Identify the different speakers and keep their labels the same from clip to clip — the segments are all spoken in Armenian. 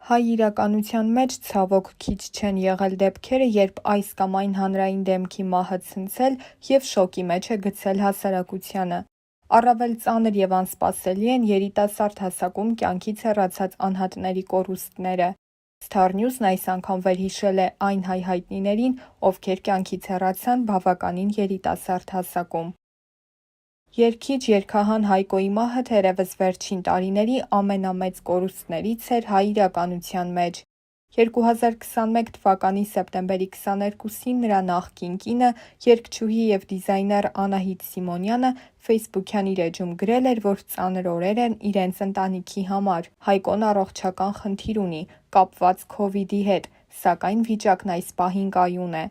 Speaker 1: Հայ իրականության մեջ ցավոք քիչ չեն եղել դեպքերը, երբ այս կամ այն հանրային դեմքի մահը ցնցել և շոկի մեջ է գցել հասարակությանը։ Առավել ծանր և անսպասելի են երիտասարդ հասակում կյանքից հեռացած անհատների կորուստները։ Star News-ն այս անգամ վերհիշել է այն հայ հայտնիներին, ովքեր կյանքից հեռացան բավականին երիտասարդ հասակում։ Երգիչ, երգահան Հայկոյի մահը թերևս վերջին տարիների ամենամեծ կորուստներից էր հայ իրականության մեջ։ 2021 թվականի սեպտեմբերի 22-ին նրա նախկին կինը, երգչուհի և դիզայներ Անահիտ Սիմոնյանը ֆեյսբուքյան իր էջում գրել էր, որ ծանր օրեր են իրենց ընտանիքի համար։ Հայկոն առողջական խնդիր ունի՝ կապված քովիդի հետ, սակայն վիճակն այս պահին կայուն է։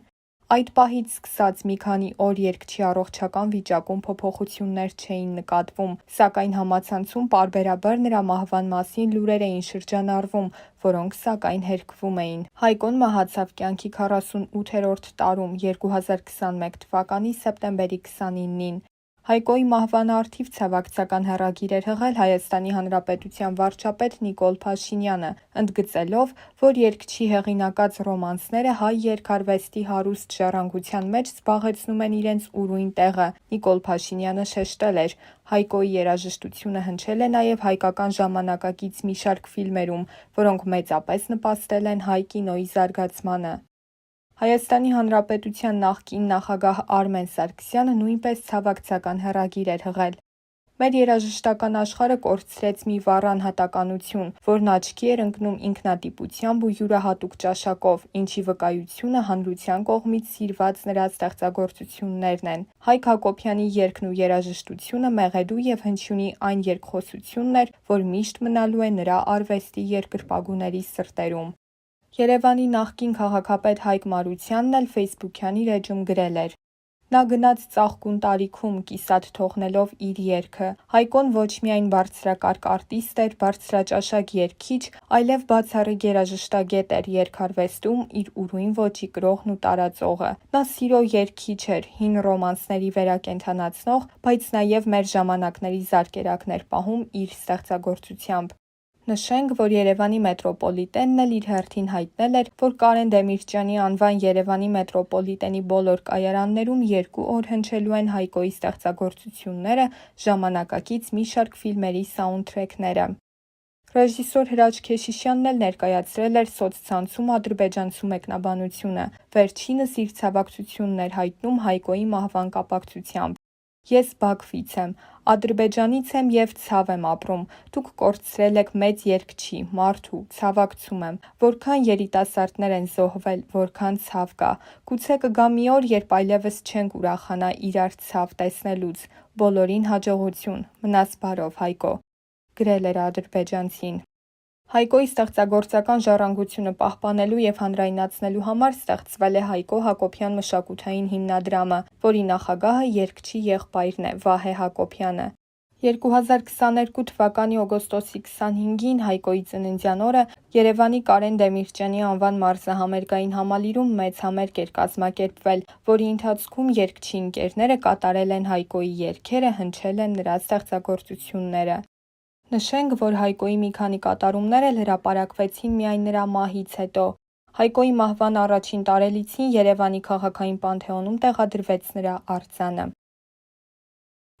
Speaker 1: Այդ պահից սկսած մի քանի օր երգչի առողջական վիճակում փոփոխություններ չէին նկատվում, սակայն համացանցում պարբերաբար նրա մահվան մասին լուրեր էին շրջանառվում, որոնք սակայն հերքվում էին։ Հայկոն մահացավ կյանքի 48-րդ տարում 2021 թվականի սեպտեմբերի 29-ին։ Հայկոյի մահվան առթիվ ցավակցական հեռագիր էր հղել Հայաստանի Հանրապետության վարչապետ Նիկոլ Փաշինյանը, ընդգծելով, որ երգչի հեղինակած ռոմանսները հայ երգարվեստի հարուստ ժառանգության մեջ զբաղեցնում են իրենց ուրույն տեղը։ Նիկոլ Փաշինյանը շեշտել էր. Հայկոյի երաժշտությունը հնչել է նաև հայկական ժամանակակից մի շարք ֆիլմերում, որոնք մեծապես նպաստել են հայ կինոյի զարգացմանը։ Հայաստանի Հանրապետության նախկին նախագահ Արմեն Սարգսյանը նույնպես ցավակցական հեռագիր էր հղել։ Մեր երաժշտական աշխարհը կորցրեց մի վառ անհատականություն, որն աչքի էր ընկնում ինքնատիպությամբ ու յուրահատուկ ճաշակով, ինչի վկայությունը հանրության կողմից սիրված նրա ստեղծագործություններն են։ Հայկ Հակոբյանի երգն ու երաժշտությունը մեղեդու և հնչյունի այն երկխոսությունն էր, որ միշտ մնալու է նրա արվեստի երկրպագուների սրտերում։ Երևանի նախկին քաղաքապետ Հայկ Մարությանն էլ ֆեյսբուքյան իր էջում գրել էր. Նա գնաց ծաղկուն տարիքում, կիսատ թողնելով իր երգը։ Հայկոն ոչ միայն բարձրակարգ արտիստ էր, բարձրաճաշակ երգիչ, այլև բացառիկ երաժշտագետ էր երգարվեստում իր ուրույն ոճի կրողն ու տարածողը։ Նա սիրո երգիչ էր, հին ռոմանսների վերակենդանացնող, բայց նաև մեր ժամանակների զարկերակներ պահում իր ստեղծագործությամբ։ Նշենք, որ Երևանի մետրոպոլիտենն էլ իր հերթին հայտնել էր, որ Կարեն Դեմիրճյանի անվան Երևանի մետրոպոլիտենի բոլոր կայարաններում 2 օր հնչելու են Հայկոյի ստեղծագործությունները, ժամանակակից մի շարք ֆիլմերի սաունդթրեքները։ Ռեժիսոր Հրաչ Քեշիշյանն էլ ներկայացրել էր սոցցանցում ադրբեջանցու մեկնաբանությունը։ Վերջինս իր ցավակցությունն էր հայտնում Հայկոյի մահվան կապակցությամբ։ Ես Բաքվից եմ, Ադրբեջանից եմ և ցավ եմ ապրում։ Դուք կորցրել եք մեծ երգչի, մարդու, ցավակցում եմ։ Որքան երիտասարդներ են զոհվել, որքան ցավ կա։ Գուցե կգա մի օր, երբ այլևս չենք ուրախանա իրար ցավ տեսնելուց։ Բոլորին հաջողություն։ Մնաս բարով, Հայկո, գրել էր ադրբեջանցին։ Հայկոյի ստեղծագործական ժառանգությունը պահպանելու և հանրայնացնելու համար ստեղծվել է Հայկո Հակոբյան մշակութային հիմնադրամը, որի նախագահը երգչի եղբայրն է՝ Վահե Հակոբյանը։ 2022 թվականի օգոստոսի 25-ին Հայկոյի ծննդյան օրը Երևանի Կարեն Դեմիրճյանի անվան մարզահամերգային համալիրում մեծ համերգ էր կազմակերպվել, որի ընթացքում երգչի ընկերները կատարել են Հայկոյի երգերը, հնչել են նրա ստեղծագործությունները։ Նշենք, որ Հայկոյի մի քանի կատարումներ էլ հրապարակվեցին միայն նրա մահից հետո։ Հայկոյի մահվան առաջին տարելիցին Երևանի քաղաքային Պանթեոնում տեղադրվեց նրա արձանը։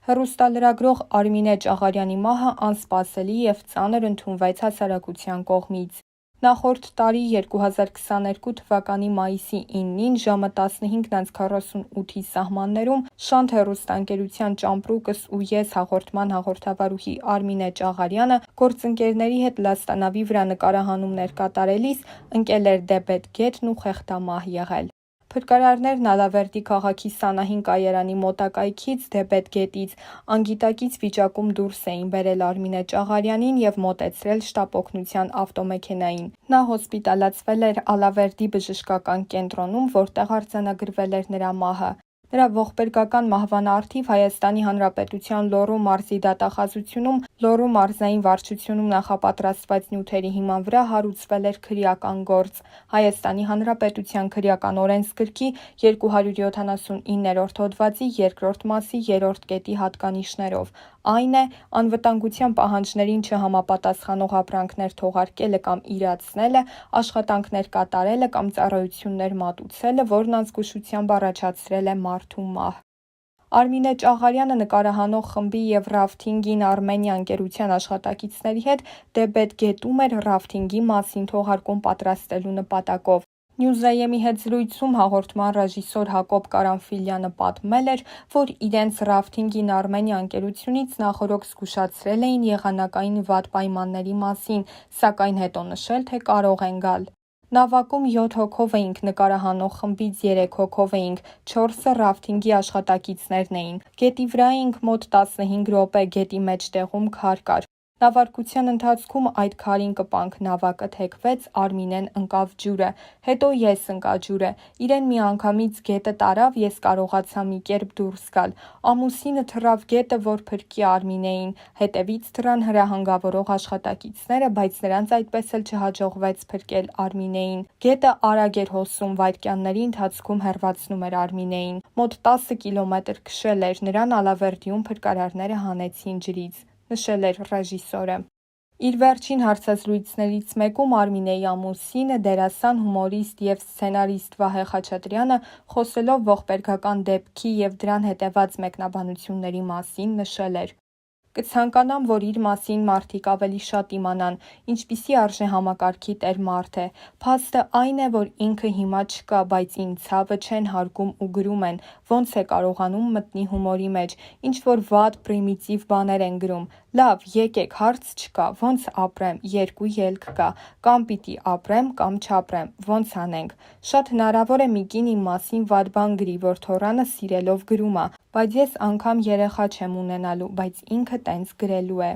Speaker 1: Հեռուստալրագրող Արմինե Ճաղարյանի մահը անսպասելի և ծանր ընդունվեց հասարակության կողմից։ Նախորդ տարի 2022 թվականի մայիսի 9-ին ժամը 15:48-ի սահմաններում Շանթ հեռուստաընկերության ճամպրուկս ու ես հաղորդման հաղորդավարուհի Արմինե Ճաղարյանը գործընկերների հետ լաստանավի վրա նկարահանումներ կատարելիս ընկել էր դեպետ գետն ու խեղդամահ եղել։ Փրկարարներն Ալավերդի քաղաքի Սանահին կայարանի մոտակայքից դեպետ գետից անգիտակից վիճակում դուրս էին բերել Արմինե Ճաղարյանին և մոտեցրել շտապօգնության ավտոմեքենային։ Նա հոսպիտալացվել էր Ալավերդի բժշկական կենտրոնում, որտեղ արձանագրվել էր նրա մահը։ Նրա ողբերգական մահվան առթիվ Հայաստանի Հանրապետության Լոռու մարզի դատախազությունում Լոռու մարզային վարչությունում նախապատրաստված նյութերի հիման վրա հարուցվել էր քրեական գործ։ Հայաստանի Հանրապետության քրեական օրենսգրքի 279-րդ հոդվածի 2-րդ մասի 3-րդ կետի հատկանիշներով, այն է, անվտանգության պահանջներին չհամապատասխանող ապրանքներ թողարկելը կամ իրացնելը, աշխատանքներ կատարելը կամ ծառայություններ մատուցելը, որն անզգուշությամբ առաջացրել է մարդու մահ։ Արմինե Ճաղարյանը նկարահանող խմբի և Rafting-in Armenia ընկերության աշխատակիցների հետ դեբետ գետում էր Rafting-ի մասին թողարկում պատրաստելու նպատակով։ Նյուզայեմի հետ զրույցում հաղորդման ռեժիսոր Հակոբ Կարամֆիլյանը պատմել էր, որ իրենց Rafting-in Armenia ընկերությունից նախօրոք զգուշացրել էին եղանակային վատ պայմանների մասին, սակայն հետո նշել, թե կարող են գալ։ Նավակում 7 հոգով էինք, նկարահանող խմբից 3 հոգով էինք, 4-ը Rafting-ի աշխատակիցներն էին։ Գետի վրա էինք մոտ 15 րոպե, գետի մեջտեղում քար կար։ Նավարկության ընթացքում այդ քարին կպանք նավակը թեքվեց, Արմինեն ընկավ ջուրը, հետո ես ընկա ջուրը, իրեն միանգամից գետը տարավ, ես կարողացա մի կերպ դուրս գալ, ամուսինը թռավ գետը, որ փրկի Արմինեին, հետևից թռան հրահանգավորող աշխատակիցները, բայց նրանց այդպես էլ չհաջողվեց փրկել Արմինեին։ Գետը արագ էր հոսում, վայրկյանների ընթացքում հեռացնում էր Արմինեին, մոտ 10 կիլոմետր քշել էր, նրան Ալավերդիում փրկարարները հանեցին ջրից, նշել էր ռեժիսորը։ Իր վերջին հարցազրույցներից մեկում Արմինեի ամուսինը, դերասան, հումորիստ և սցենարիստ Վահե Խաչատրյանը, խոսելով ողբերգական դեպքի և դրան հետևած մեկնաբանությունների մասին, նշել էր. «Կցանկանամ, որ իր մասին մարդիկ ավելի շատ իմանան, ինչպիսի արժեհամակարգի տեր մարդ է։ Փաստը այն է, որ ինքը հիմա չկա, բայց իմ ցավը չեն հարգում ու գրում են, ոնց է կարողանում մտնի հումորի մեջ, ինչ-որ վատ, պրիմիտիվ բաներ են գրում։ Լավ, եկեք, հարց չկա, ոնց ապրեմ, երկու ելք կա, կամ պիտի ապրեմ, կամ չապրեմ, ոնց անենք։ Շատ հնարավոր է մի կին իմ մասին վատ բան գրի, որ թոռանը սիրելով գրում ա, բայց ես անգամ երեխա չեմ ունենալու, բայց ինքը տենց գրելու է»։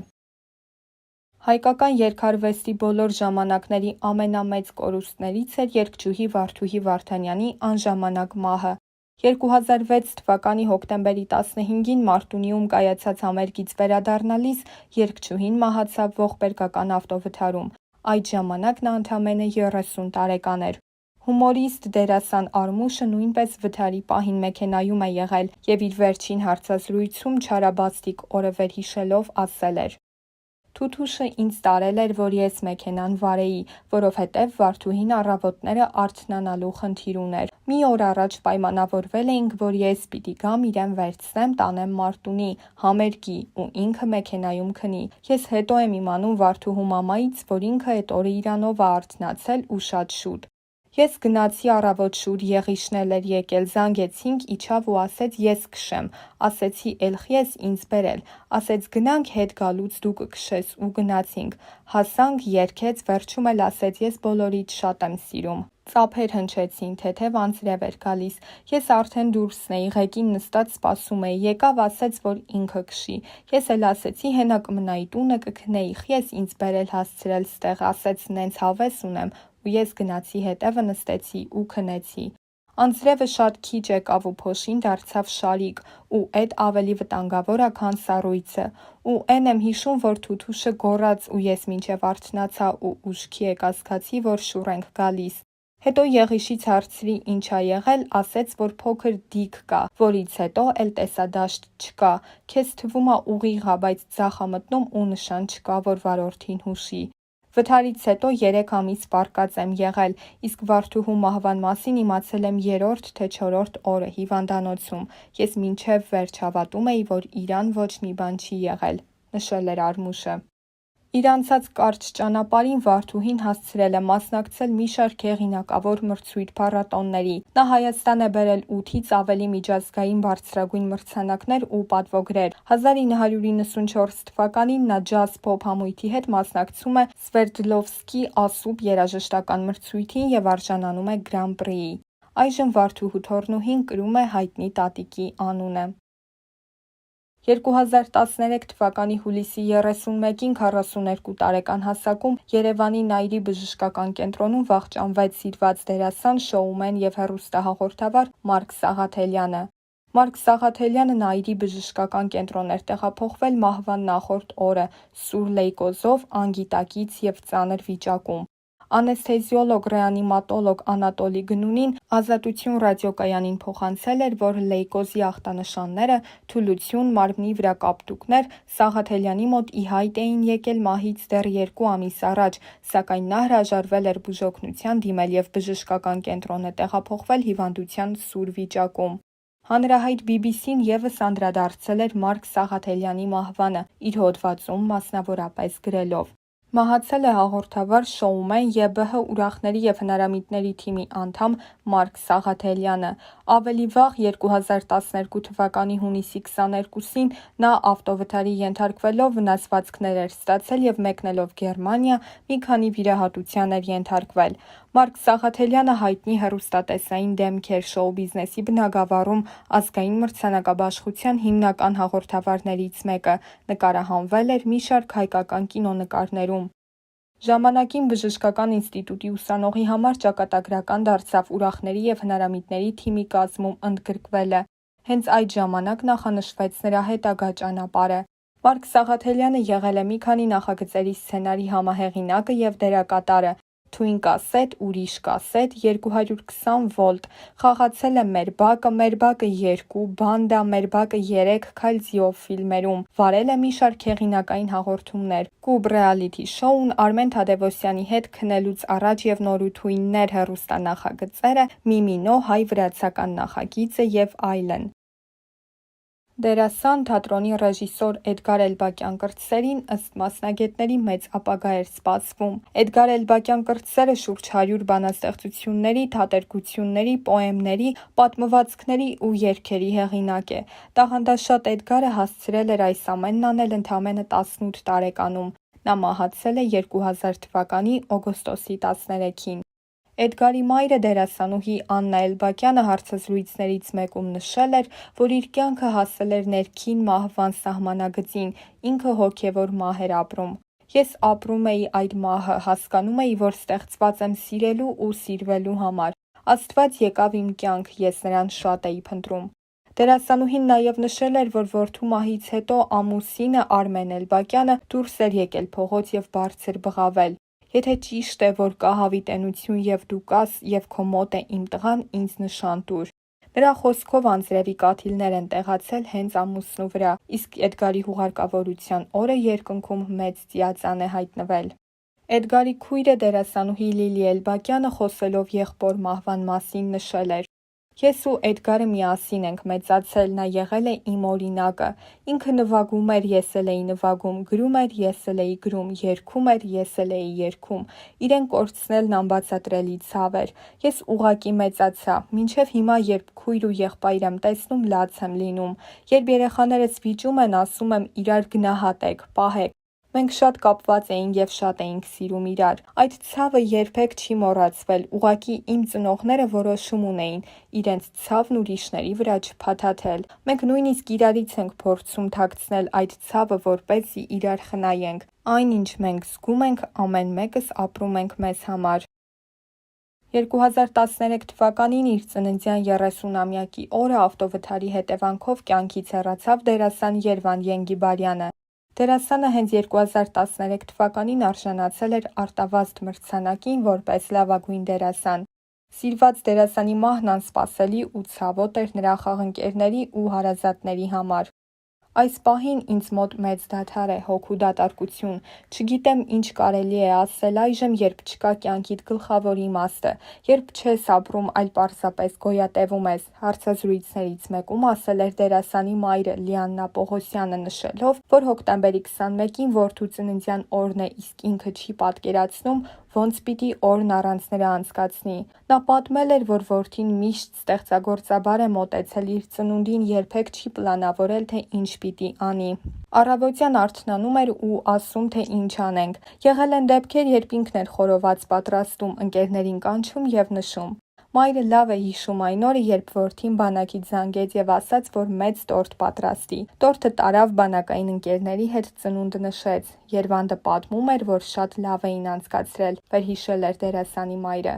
Speaker 1: Հայկական երգարվեստի բոլոր ժամանակների ամենամեծ կորուստներից էր երգչուհի Վարդուհի Վարդանյանի անժամանակ մահը։ 2006 թվականի հոկտեմբերի 15-ին Մարտունիում կայացած համերգից վերադառնալիս երգչուհին մահացավ ողբերգական ավտովթարում։ Այդ ժամանակ նա ընդամենը 30 տարեկան էր։ Հումորիստ դերասան Արմուշը նույնպես վթարի պահին մեքենայում է եղել և իր վերջին հարցազրույցում չարաբաստիկ օրը վերհիշելով ասել էր. «Թութուշը ինձ տարել էր, որ ես մեքենան վարեի, որովհետև Վարդուհին առավոտները արթնանալու խնդիր ուներ։ Մի օր առաջ պայմանավորվել էինք, որ ես պիտի գամ իրեն վերցնեմ, տանեմ Մարտունի, համերգի, ու ինքը մեքենայում քնի։ Ես հետո եմ իմանում Վարդուհու մամայից, որ ինքը էդ օրը իրանով ա արթնացել ու շատ շուտ։ Ես գնացի առավոտ շուտ, Եղիշն էլ էր եկել, զանգեցինք, իջավ ու ասեց ես քշեմ, ասեցի էլխի ես ինձ բերել, ասեց գնանք հետ գալուց դու կքշես ու գնացինք, հասանք, երգեց, վերջում էլ ասեց ես բոլորիդ շատ եմ սիրում։ Ծափեր հնչեցին, թեթև անձրև էր գալիս, ես արդեն դուրսն էի, ղեկին նստած սպասում էի, եկավ ասեց, որ ինքը քշի, ես էլ ասեցի հենա կմնայի տունը կքնեի, ես ինձ բերել հասցրել ստեղ, ասեց նենց հավես ունեմ, ու ես գնացի հետևը նստեցի ու քնեցի։ Անձրևը շատ քիչ եկավ ու փոշին դարձավ շարիկ, ու էդ ավելի վտանգավոր ա, քան սառույցը, ու էն եմ հիշում, որ Թութուշը գոռաց ու ես մինչև արթնացա ու ուշքի եկա, զգացի, որ շուռ ենք գալիս։ Հետո Եղիշից հարցրի ինչ ա եղել, ասեց, որ փոքր դիք կա, որից հետո էլ տեսա դաշտ չկա, քեզ թվում ա ուղիղ ա, բայց ձախ ա մտնում ու նշան չկա, որ վարորդին հուշի։ Վթարից հետո 3 ամիս պառկած եմ եղել, իսկ Վարդուհու մահվան մասին իմացել եմ 3-րդ թե 4-րդ օրը հիվանդանոցում, ես մինչև վերջ հավատում էի, որ իրան ոչ մի բան չի եղել, նշել էր Արմուշը։ Իր անցած կարճ ճանապարհին Վարդուհին հասցրել է մասնակցել մի շարք հեղինակավոր մրցույթ-փառատոների։ Նա Հայաստան է բերել 8-ից ավելի միջազգային բարձրագույն մրցանակներ ու պատվոգրեր։ 1994 թվականին նա ջազ-փոփ համույթի հետ մասնակցում է Սվերդլովսկի ասուբ երաժշտական մրցույթին և արժանանում է Գրան պրիի։ Այժմ Վարդուհու թոռնուհին կրում է հայտնի տատիկի անունը։ 2013 թվականի հուլիսի 31-ին 42 տարեկան հասակում Երևանի Նայիրի բժշկական կենտրոնում վախճանվեց սիրված դերասան, շոումեն և հեռուստահաղորդավար Մարկ Սաղաթելյանը։ Մարկ Սաղաթելյանը Նաիրի բժշկական կենտրոն էր տեղափոխվել մահվան նախորդ օրը սուր լեյկոզով, անգիտակից և ծանր վիճակում։ Անեսթեզիոլոգ ռեանիմատոլոգ Անատոլի Գնունին Ազատություն ռադիոկայանին փոխանցել էր, որ լեյկոզի ախտանշանները՝ թուլություն, մարմնի վրա կապտուկներ, Սաղաթելյանի մոտ ի հայտ էին եկել մահից դեռ 2 ամիս առաջ, սակայն նա հրաժարվել էր բուժօգնության դիմել և բժշկական կենտրոն է տեղափոխվել հիվանդության սուր վիճակում։ Հանրահայտ BBC-ն ևս անդրադարձել էր Մարկ Սաղաթելյանի մահվանը, իր հոդվածում մասնավորապես գրելով. Մահացել է հաղորդավար, շոումեն, ԵԲՀ ուրախների և հնարամիտների թիմի անդամ Մարկ Սաղաթելյանը։ Ավելի վաղ 2012 թվականի հունիսի 22-ին նա ավտովթարի ենթարկվելով վնասվածքներ էր ստացել և մեկնելով Գերմանիա մի քանի վիրահատության էր ենթարկվել։ Մարկ Սաղաթելյանը հայտնի հեռուստատեսային դեմք էր շոու բիզնեսի բնագավառում, ազգային մրցանակաբաշխության հիմնական հաղորդավարներից մեկը, նկարահանվել էր մի շարք հայկական կինոնկարներում։ Ժամանակին բժշկական ինստիտուտի ուսանողի համար ճակատագրական դարձավ ուրախների և հնարամիտների թիմի կազմում ընդգրկվելը։ Հենց այդ ժամանակ նախանշվեց նրա հետագա ճանապարհը։ Մարկ Սաղաթելյանը եղել է մի քանի նախագծերի սցենարի համահեղինակը և դերակատարը՝ Թույն կասետ, Ուրիշ կասետ, 220 վոլտ, խաղացել է Մեր բակը 2, Բանդա, Մեր բակը 3 Քայլզիով ֆիլմերում, վարել է մի շարք հեղինակային հաղորդումներ՝ Կուբ ռեալիթի շոուն, Արմեն Թադևոսյանի հետ քնելուց առաջ և Նորութույններ հեռուստանախագծերը, Միմինո, հայ-վրացական նախագիծը և այլն։ Դերասան, թատրոնի ռեժիսոր Էդգար Էլբակյան կրտսերին ըստ մասնագետների մեծ ապագա էր սպասվում։ Էդգար Էլբակյան կրտսերը շուրջ 100 բանաստեղծությունների, թատերգությունների, պոեմների, պատմվածքների ու երգերի հեղինակ է։ Տաղանդաշատ Էդգարը հասցրել էր այս ամենն անել ընդամենը 18 տարեկանում։ Նա մահացել է 2000 թվականի օգոստոսի 13-ին։ Էդգարի մայրը դերասանուհի Աննա Էլբակյանը հարցազրույցներից մեկում նշել էր, որ իր կյանքը հասել էր ներքին մահվան սահմանագծին, ինքը հոգևոր մահ էր ապրում։ Ես ապրում էի այդ մահը, հասկանում էի, որ ստեղծված եմ սիրելու ու սիրվելու համար։ Աստված եկավ իմ կյանք, ես նրան շատ էի փնտրում։ Դերասանուհին նաև նշել էր, որ որդու մահից հետո ամուսինը Արմեն Էլբակյանը դուրս էր եկել փողոց և բարձր բղավել. «Եթե ճիշտ է, որ կա հավիտենություն և դու կաս, և քո մոտ է իմ տղան, ինձ նշան տուր»։ Նրա խոսքով անձրևի կաթիլներ են տեղացել հենց ամուսնու վրա, իսկ Էդգարի հուղարկավորության օրը երկնքում մեծ ծիածան է հայտնվել։ Էդգարի քույրը դերասանուհի Լիլի Էլբակյանը խոսելով եղբոր մահվան մասին նշել էր. «Ես ու Էդգարը միասին ենք մեծացել, նա եղել է իմ օրինակը։ Ինքը նվագում էր, ես էլ էի նվագում, գրում էր, ես էլ էի գրում, երգում էր, ես էլ էի երգում։ Իրեն կորցնելն անբացատրելի ցավ էր։ Ես ուղղակի մեծացա։ Մինչև հիմա, երբ քույր ու եղբայր եմ տեսնում, լաց եմ լինում։ Երբ երեխաներս վիճում են, ասում եմ՝ իրար գնահատեք, պահեք։ Մենք շատ կապված էինք և շատ էինք սիրում իրար։ Այդ ցավը երբեք չի մոռացվել, ուղղակի իմ ծնողները որոշում ունեին՝ իրենց ցավն ուրիշների վրա չփաթաթել։ Մենք նույնիսկ իրարից ենք փորձում թաքցնել այդ ցավը, որպեսզի իրար խնայենք։ Այն, ինչ մենք զգում ենք, ամեն մեկս ապրում ենք մեզ համար»։ 2013 թվականին իր ծննդյան 30-ամյակի օրը ավտովթարի հետևանքով կյանքից հեռացավ դերասան Երվան Ենգիբարյանը։ Դերասանը հենց 2013 թվականին արժանացել էր Արտավազդ մրցանակին որպես լավագույն դերասան։ Սիրված դերասանի մահն անսպասելի ու ցավոտ էր նրա խաղընկերների ու հարազատների համար։ Այս պահին ինձ մոտ մեծ դադար է, հոգու դատարկություն։ Չգիտեմ ինչ կարելի է ասել այժմ, երբ չկա կյանքիդ գլխավոր իմաստը, երբ չես ապրում, այլ պարզապես գոյատևում ես, հարցազրույցներից մեկում ասել էր դերասանի մայրը Լիաննա Պողոսյանը նշելով, որ հոկտեմբերի 21-ին որդու ծննդյան օրն է, իսկ ինքը չի պատկերացնում, ոնց պիտի օրն առանց նրա անցկացնի։ Նա պատմել էր, որ որդին միշտ ստեղծագործաբար է մոտեցել իր ծնունդին, երբեք չի պլանավորել, թե ինչ պիտի անի։ Առավոտյան արթնանում էր ու ասում, թե ինչ անենք։ Եղել են դեպքեր, երբ ինքն էր խորոված պատրաստում, ընկերներին կանչում և նշում։ Մայրը լավ է հիշում այն օրը, երբ որդին բանակից զանգեց և ասաց, որ մեծ տորտ պատրաստի։ Տորտը տարավ, բանակային ընկերների հետ ծնունդ նշեց։ Երվանդը պատմում էր, որ շատ լավ էին անցկացրել, վերհիշել էր դերասանի մայրը։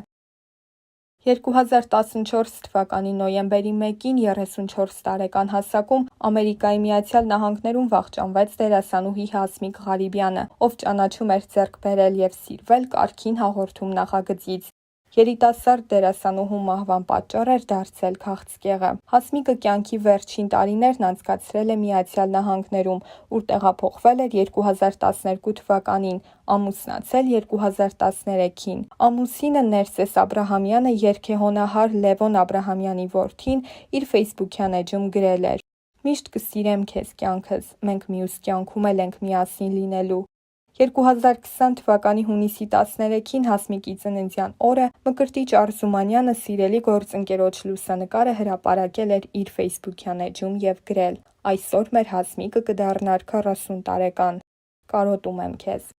Speaker 1: 2014 թվականի նոյեմբերի 1-ին 34 տարեկան հասակում Ամերիկայի Միացյալ Նահանգներում վախճանվեց դերասանուհի Հասմիկ Ղարիբյանը, ով ճանաչում էր ձեռք բերել և սիրվել «Կարգին հաղորդում» նախագծից։ Երիտասարդ դերասանուհու մահվան պատճառ էր դարձել քաղցկեղը։ Հասմիկը կյանքի վերջին տարիներն անցկացրել է Միացյալ Նահանգներում, ուր տեղափոխվել էր 2012 թվականին, ամուսնացել 2013-ին։ Ամուսինը Ներսես Աբրահամյանը երգեհոնահար Լևոն Աբրահամյանի որդին իր ֆեյսբուքյան էջում գրել էր. «Միշտ կսիրեմ քեզ կյանքս, մենք մյուս կյանքում էլ ենք միասին լինելու»։ 2020 թվականի հունիսի 13-ին Հասմիկի ծննդյան օրը Մկրտիչ Արզումանյանը սիրելի գործընկերոջ լուսանկարը հրապարակել էր իր ֆեյսբուքյան էջում և գրել. «Այսօր մեր Հասմիկը կդառնար 40 տարեկան։ Կարոտում եմ քեզ»։